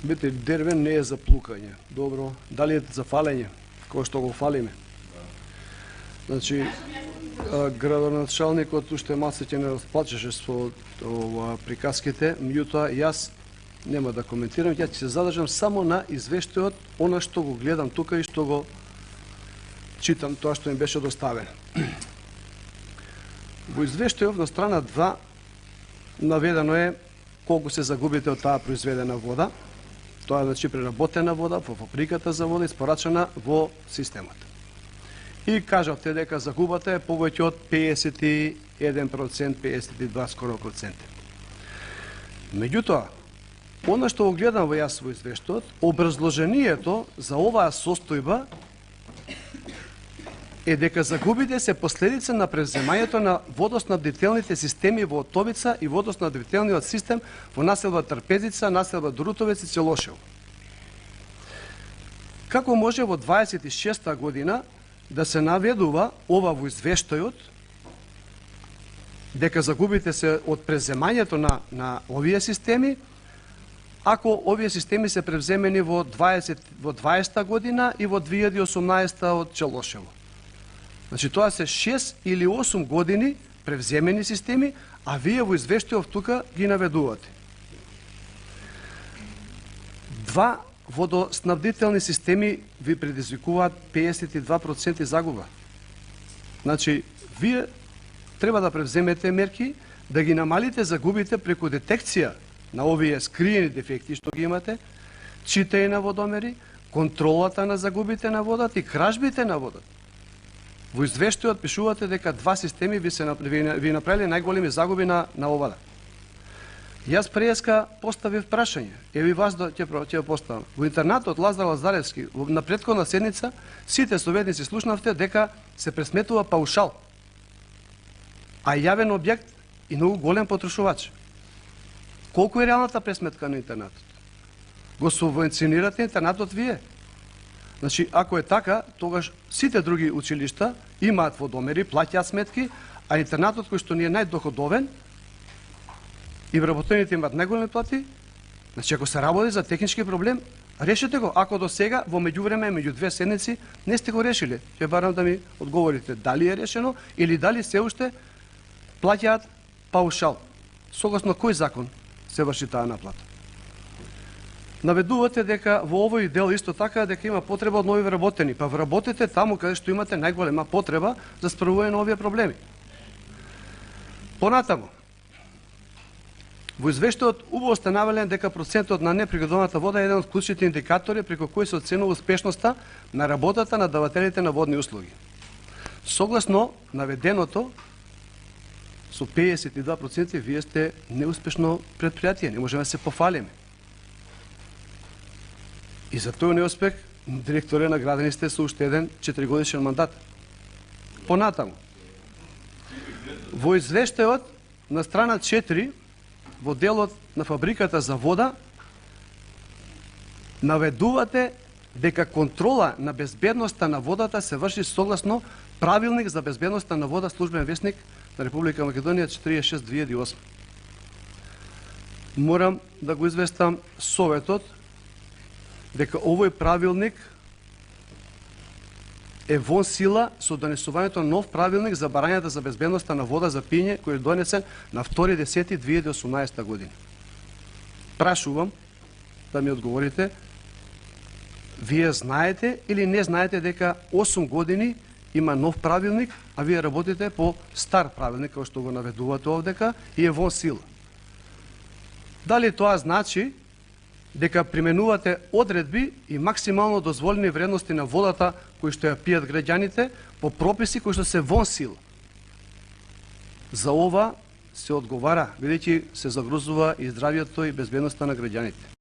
Бите, дервен не е за плукање. Добро, дали е за фалење, кој што го фалиме? Значи, градоначалникот уште малце ќе не расплачеше со приказките, меѓутоа јас нема да коментирам, ја ќе се задржам само на извештајот, она што го гледам тука и што го читам, тоа што ми беше доставено. Во извештајот на страна 2 наведено е колку се загубите од таа произведена вода. Тоа е значи преработена вода во фабриката за вода испорачена во системот. И кажавте дека загубата е повеќе од 51%, 52 скоро проценти. Меѓутоа, она што го гледам во јас во извештајот, образложението за оваа состојба е дека загубите се последица на превземањето на водоснабдителните системи во Отовица и водоснабдителниот систем во населба Трпезица, населба Дурутовец и Целошево. Како може во 26-та година да се наведува ова во извештајот дека загубите се од превземањето на овие системи, ако овие системи се превземени во 20-та година и во 2018-та од Целошево. Значи, тоа се 6 или 8 години превземени системи, а вие во извештајот тука ги наведувате. 2 водоснабдителни системи ви предизвикуваат 52% загуба. Значи, вие треба да превземете мерки да ги намалите загубите преку детекција на овие скриени дефекти што ги имате, читање на водомери, контролата на загубите на водата и кражбите на водата. Во извештајот пишувате дека 2 системи ви направиле најголеми загуби на овада. Јас преска поставив прашање. Еви вас ќе поставам. Во интернатот Лазар Лазаревски на претходна седница сите советници слушнавте дека се пресметува паушал. А јавен објект и многу голем потрошувач. Колку е реалната пресметка на интернатот? Го субвенционирате интернатот вие? Значи, ако е така, тогаш сите други училишта имаат водомери, плаќаат сметки, а интернатот кој што ни е најдоходовен и вработените имаат најголеми плати, значи ако се работи за технички проблем, решете го. Ако до сега, во меѓувреме, меѓу 2 седници, не сте го решили, ќе барам да ми одговорите дали е решено или дали се уште плаќаат паушал. Согласно кој закон се врши таа наплата? Наведувате дека во овој дел исто така дека има потреба од нови вработени. Па вработете таму каде што имате најголема потреба за справување на овие проблеми. Понатаму, во извештајот убаво сте навелен дека процентот на непригодуваната вода е еден од клучните индикатори преку кој се оценува успешноста на работата на давателите на водни услуги. Согласно наведеното, со 52% вие сте неуспешно предпријатие, не можеме да се пофалиме. И за тој неуспех директорот на наградени сте со уште еден 4-годишен мандат. Понатаму, во извештајот на страна 4, во делот на фабриката за вода, наведувате дека контрола на безбедноста на водата се врши согласно Правилник за безбедноста на вода, службен весник на Република Македонија 46/2008. Морам да го известам Советот дека овој правилник е во сила со донесувањето на нов правилник за барањата за безбедноста на вода за пиење, кој е донесен на 2.10.2018 година. Прашувам да ми одговорите, вие знаете или не знаете дека 8 години има нов правилник, а вие работите по стар правилник, кој што го наведувате овдека и е во сила? Дали тоа значи дека применувате одредби и максимално дозволени вредности на водата кои што ја пијат граѓаните по прописи кои што се во сила? За ова се одговара, бидејќи се загрозува и здравјето и безбедноста на граѓаните.